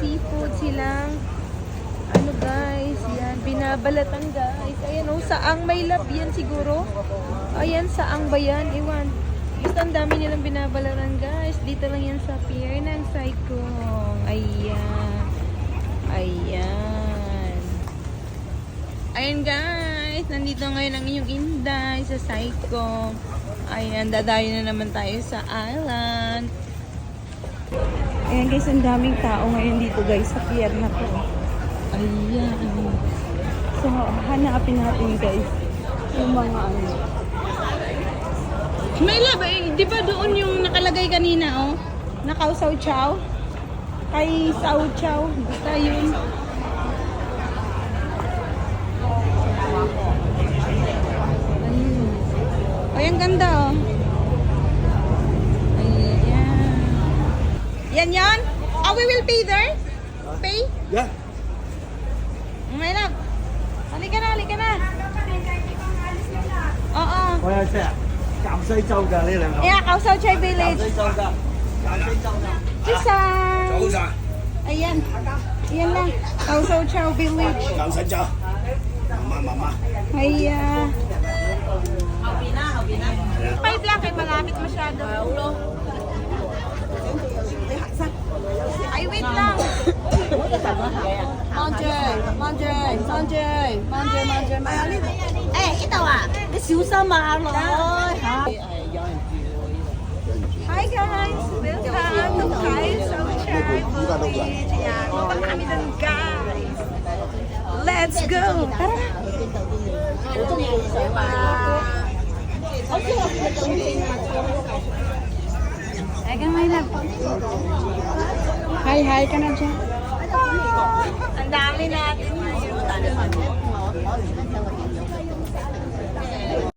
seafood silang ano guys, yan, binabalatan guys. Ayan oh, saang may lab yan siguro. Ayan, saang ba yan? Iwan. Basta ang dami nilang binabalatan guys. Dito lang yan sa pier ng Saikong. Ayan. Ayan. Ayan guys, nandito ngayon ang inyong Inday sa Saikong. Ayan, dadayo na naman tayo sa island. Ayan guys, ang daming tao ngayon dito guys sa pier na to. Ayan. So, hanapin natin guys yung mga ano. May lab eh. Di ba doon yung nakalagay kanina oh? Nakausaw chow? Kay Sao Chow. Basta yun. Ayun. Ay, ang ganda oh. Ayan. Yan? Oh, we will pay there? Pay? Yeah. May love. Halika na. Oo. 我有隻鹹西洲㗎呢兩個。 Yeah, Kausao Chai 鹹 Village. 西洲㗎，鹹西洲㗎。 Jisan. 早晨， Ayan. Ayan lang. Kausao Chai Village. 鹹西洲。媽媽。 Ay, Five lang kay malapit masyado. Ay, wait lang. Hi guys! Welcome to Kaisao Chai Village. Yan, punta kami dun guys. Let's go! Tara! Teka, may love. Hi ka na dyan. Ang dami natin.